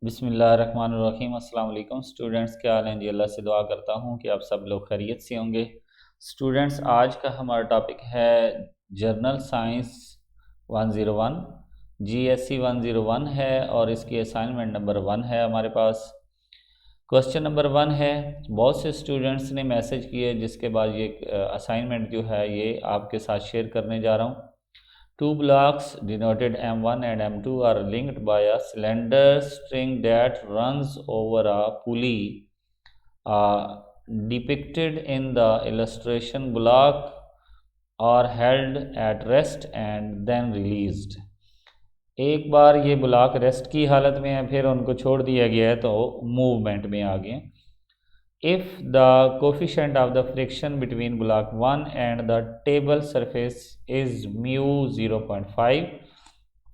बिस्मिल्लाहिर्रहमानिर्रहीम। अस्सलाम वालेकुम स्टूडेंट्स, क्या हाल हैं जी। अल्लाह से दुआ करता हूँ कि आप सब लोग खैरियत से होंगे। स्टूडेंट्स, आज का हमारा टॉपिक है जर्नल साइंस 101। जीएससी 101 है और इसकी असाइनमेंट नंबर 1 है हमारे पास। क्वेश्चन नंबर 1 है, बहुत से स्टूडेंट्स ने मैसेज किए जिसके बाद ये असाइनमेंट जो है ये आपके साथ शेयर करने जा रहा हूँ। Two blocks denoted M1 and M2 are linked by a slender string that runs over a pulley depicted in the illustration. Block are held at rest and then released. एक बार ये ब्लॉक रेस्ट की हालत में है, फिर उनको छोड़ दिया गया है तो मूवमेंट में आ गए। If the coefficient of the friction between block 1 and the table surface is mu 0.5,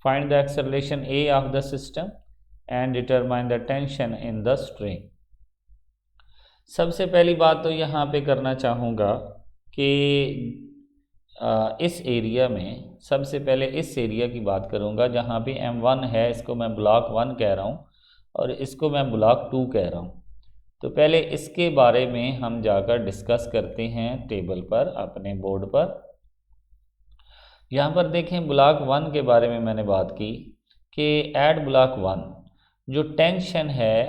find the acceleration A of the system and determine the tension in the string. सबसे पहली बात तो यहाँ पे करना चाहूँगा कि इस एरिया में सबसे पहले इस एरिया की बात करूँगा जहाँ पे M1 है, इसको मैं ब्लॉक 1 कह रहा हूँ और इसको मैं ब्लॉक 2 कह रहा हूँ। तो पहले इसके बारे में हम जाकर डिस्कस करते हैं टेबल पर, अपने बोर्ड पर। यहाँ पर देखें, ब्लॉक 1 के बारे में मैंने बात की कि एट ब्लॉक 1 जो टेंशन है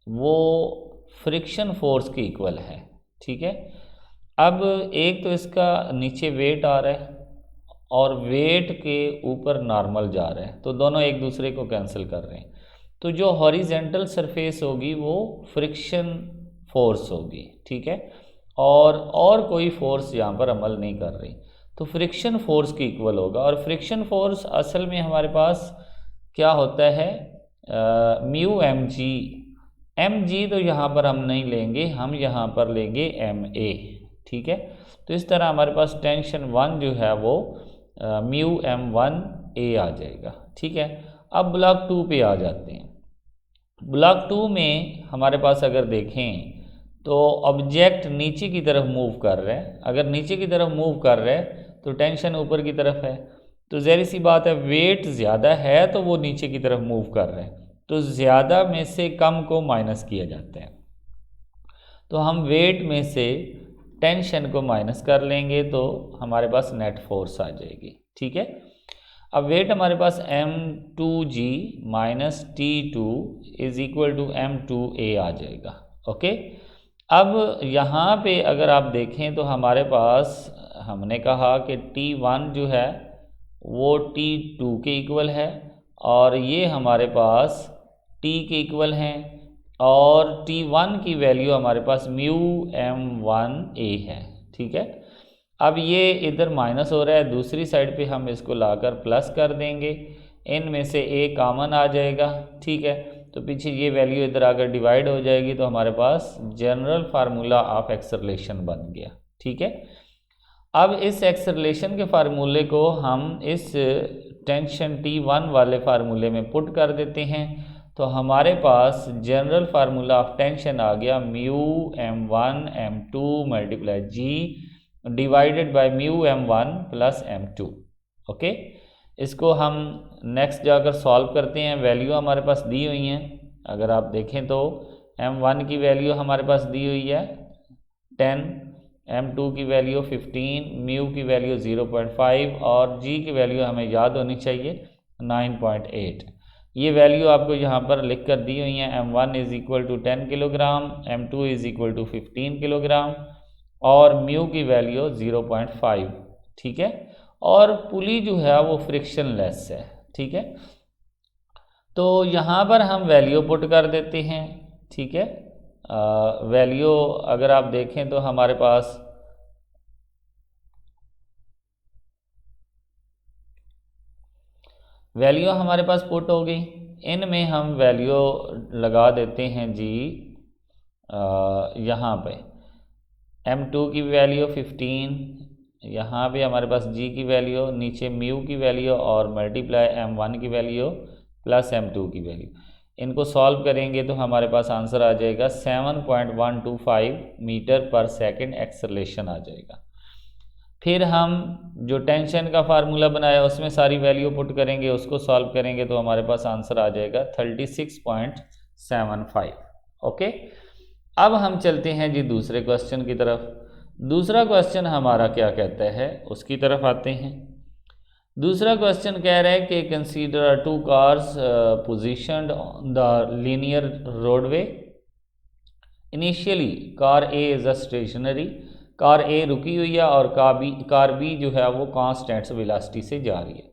वो फ्रिक्शन फोर्स के इक्वल है। ठीक है, अब एक तो इसका नीचे वेट आ रहा है और वेट के ऊपर नॉर्मल जा रहा है, तो दोनों एक दूसरे को कैंसिल कर रहे हैं। तो जो हॉरिजेंटल सरफेस होगी वो फ्रिक्शन फोर्स होगी। ठीक है, और कोई फोर्स यहाँ पर अमल नहीं कर रही, तो फ्रिक्शन फोर्स की इक्वल होगा। और फ्रिक्शन फोर्स असल में हमारे पास क्या होता है, mu M G. M G तो यहाँ पर हम नहीं लेंगे, हम यहाँ पर लेंगे एम ए। ठीक है, तो इस तरह हमारे पास टेंशन 1 जो है वो म्यू एम 1 ए आ जाएगा। ठीक है, अब ब्लॉक 2 पे आ जाते हैं। ब्लॉक 2 में हमारे पास अगर देखें तो ऑब्जेक्ट नीचे की तरफ मूव कर रहा है। अगर नीचे की तरफ मूव कर रहा है तो टेंशन ऊपर की तरफ है, तो ज़ाहिर सी बात है वेट ज़्यादा है तो वो नीचे की तरफ मूव कर रहा है, तो ज़्यादा में से कम को माइनस किया जाता है। तो हम वेट में से टेंशन को माइनस कर लेंगे तो हमारे पास नेट फोर्स आ जाएगी। ठीक है, अब वेट हमारे पास M2G minus T2 is equal to M2A आ जाएगा। ओके, अब यहाँ पे अगर आप देखें तो हमारे पास हमने कहा कि T1 जो है वो T2 के इक्वल है और ये हमारे पास T के इक्वल हैं, और T1 की वैल्यू हमारे पास म्यू M1A है। ठीक है, अब ये इधर माइनस हो रहा है, दूसरी साइड पे हम इसको लाकर प्लस कर देंगे, इनमें से ए कॉमन आ जाएगा। ठीक है, तो पीछे ये वैल्यू इधर आकर डिवाइड हो जाएगी, तो हमारे पास जनरल फार्मूला ऑफ एक्सेलरेशन बन गया। ठीक है, अब इस एक्सेलरेशन के फार्मूले को हम इस टेंशन T1 वाले फार्मूले में पुट कर देते हैं, तो हमारे पास जनरल फार्मूला ऑफ टेंशन आ गया mu M1 M2 multiply G divided by mu M1 plus M2। Okay, इसको हम नेक्स्ट जाकर सॉल्व करते हैं। वैल्यू हमारे पास दी हुई हैं, अगर आप देखें तो M1 की वैल्यू हमारे पास दी हुई है 10, M2 की वैल्यू 15, म्यू की वैल्यू 0.5 और जी की वैल्यू हमें याद होनी चाहिए 9.8। ये वैल्यू आपको यहाँ पर लिख कर दी हुई है। M1 is equal to 10 kilogram, M2 is equal to 15 kilogram और म्यू की वैल्यू 0.5। ठीक है, और पुली जो है वो फ्रिक्शन लेस है। ठीक है, तो यहाँ पर हम वैल्यू पुट कर देते हैं। ठीक है, वैल्यू अगर आप देखें तो हमारे पास वैल्यू हमारे पास पुट हो गई, इनमें हम वैल्यू लगा देते हैं जी। यहाँ पे M2 की वैल्यू 15, यहाँ पे हमारे पास G की वैल्यू, नीचे म्यू की वैल्यू और मल्टीप्लाई M1 की वैल्यू प्लस M2 की वैल्यू। इनको सॉल्व करेंगे तो हमारे पास आंसर आ जाएगा 7.125 मीटर पर सेकंड एक्सेलरेशन आ जाएगा। फिर हम जो टेंशन का फार्मूला बनाया उसमें सारी वैल्यू पुट करेंगे, उसको सॉल्व करेंगे तो हमारे पास आंसर आ जाएगा 36.75। ओके, अब हम चलते हैं जी दूसरे क्वेश्चन की तरफ। दूसरा क्वेश्चन हमारा क्या कहता है उसकी तरफ आते हैं। दूसरा क्वेश्चन कह रहा है कि consider 2 cars positioned on the linear roadway. Initially car A is a stationary, car A रुकी हुई है और कार बी जो है वो कांस्टेंट वेलोसिटी से जा रही है।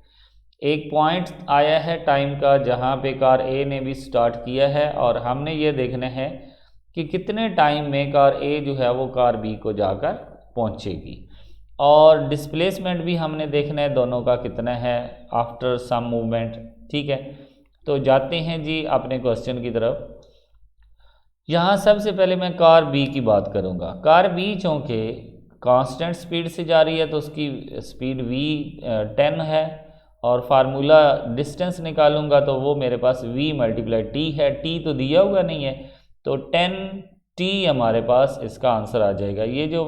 एक पॉइंट आया है टाइम का जहाँ पे कार ए ने भी स्टार्ट किया है और हमने ये देखना है कि कितने टाइम में कार ए जो है वो कार बी को जाकर पहुँचेगी, और डिस्प्लेसमेंट भी हमने देखना है दोनों का कितना है आफ्टर सम मूवमेंट। ठीक है, तो जाते हैं जी अपने क्वेश्चन की तरफ। यहाँ सबसे पहले मैं कार बी की बात करूँगा। कार बी चूँकि कांस्टेंट स्पीड से जा रही है तो उसकी स्पीड v 10 है, और फार्मूला डिस्टेंस निकालूंगा तो वो मेरे पास v मल्टीप्लाई t है। t तो दिया हुआ नहीं है तो 10t हमारे पास इसका आंसर आ जाएगा। ये जो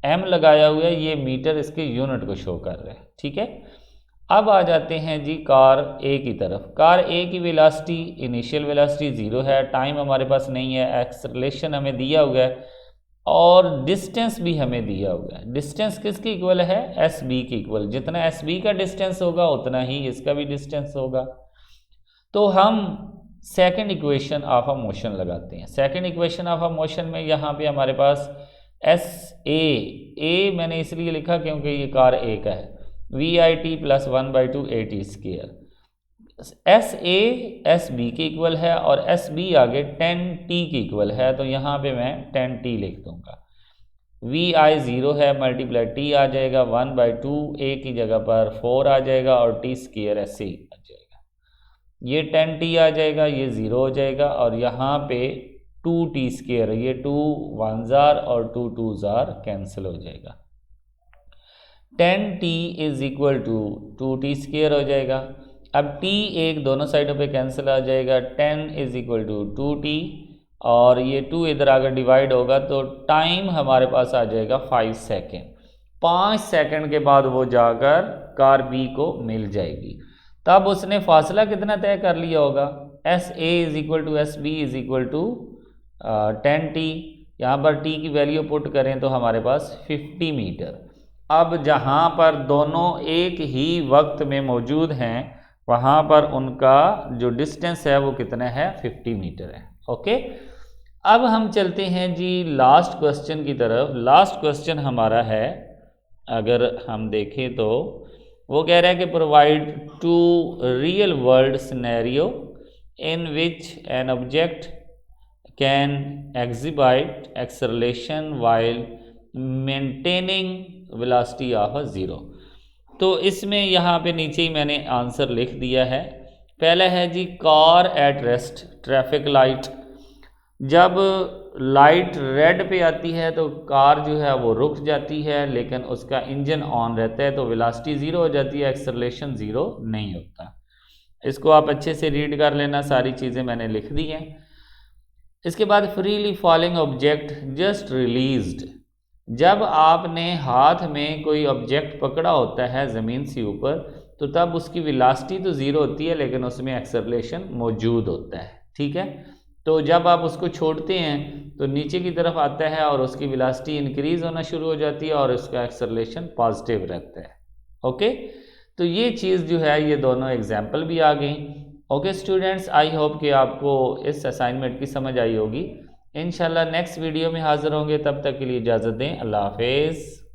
m लगाया हुआ है ये मीटर इसके यूनिट को शो कर रहा है। ठीक है, अब आ जाते हैं जी कार ए की तरफ। कार ए की वेलोसिटी, इनिशियल वेलोसिटी 0 है, टाइम हमारे पास नहीं है, एक्सेलरेशन हमें दिया हुआ है और डिस्टेंस भी हमें दिया हुआ है। डिस्टेंस किसकी इक्वल है? एस बी की इक्वल। जितना एस बी का डिस्टेंस होगा उतना ही इसका भी डिस्टेंस होगा। तो हम second equation of a motion लगाते हैं। Second equation of a motion में यहाँ पे हमारे पास एस ए मैंने इसलिए लिखा क्योंकि ये कार ए का है, V I T plus 1/2 A T square. S A S B के इक्वल है और एस बी आगे 10t की इक्वल है, तो यहाँ पे मैं 10t लिख दूंगा। वी आई 0 है, मल्टीप्लाई टी आ जाएगा 1/2, ए की जगह पर 4 आ जाएगा और टी स्क्वायर ऐसे ही आ जाएगा। ये 10t आ जाएगा, ये 0 हो जाएगा और यहाँ पे 2t स्क्वायर, ये 2 1s और 2 2s कैंसिल हो जाएगा। 10t is equal to 2t square हो जाएगा। अब t एक दोनों साइडों पे कैंसिल आ जाएगा, 10 इज इक्वल टू 2t और ये 2 इधर आकर डिवाइड होगा तो टाइम हमारे पास आ जाएगा 5 सेकेंड। 5 सेकेंड के बाद वो जाकर कार बी को मिल जाएगी। तब उसने फासला कितना तय कर लिया होगा? S A is equal to S B is equal to 10t। यहाँ पर t की वैल्यू पुट करें तो हमारे पास 50 मीटर। अब जहाँ पर दोनों एक ही वक्त में मौजूद हैं वहाँ पर उनका जो डिस्टेंस है वो कितना है? 50 मीटर है। ओके, अब हम चलते हैं जी लास्ट क्वेश्चन की तरफ। लास्ट क्वेश्चन हमारा है, अगर हम देखें तो वो कह रहा है कि provide 2 real world scenario in which an object can exhibit acceleration while maintaining velocity of 0। तो इसमें यहाँ पे नीचे ही मैंने आंसर लिख दिया है। पहला है जी car at rest, traffic light. जब लाइट रेड पे आती है तो कार जो है वो रुक जाती है, लेकिन उसका इंजन ऑन रहता है तो वेलोसिटी 0 हो जाती है, एक्सेलरेशन 0 नहीं होता। इसको आप अच्छे से रीड कर लेना, सारी चीज़ें मैंने लिख दी हैं। इसके बाद freely falling object just released. जब आपने हाथ में कोई ऑब्जेक्ट पकड़ा होता है ज़मीन से ऊपर तो तब उसकी वेलोसिटी तो 0 होती है लेकिन उसमें एक्सेलरेशन मौजूद होता है। ठीक है, तो जब आप उसको छोड़ते हैं तो नीचे की तरफ आता है और उसकी वेलोसिटी इंक्रीज़ होना शुरू हो जाती है और उसका एक्सेलरेशन पॉजिटिव रहता है। ओके, तो ये चीज़ जो है ये दोनों एग्जाम्पल भी आ गई। ओके स्टूडेंट्स, आई होप कि आपको इस असाइनमेंट की समझ आई होगी। इंशाल्लाह नेक्स्ट वीडियो में हाज़िर होंगे, तब तक के लिए इजाज़त दें। अल्लाह हाफ़िज़।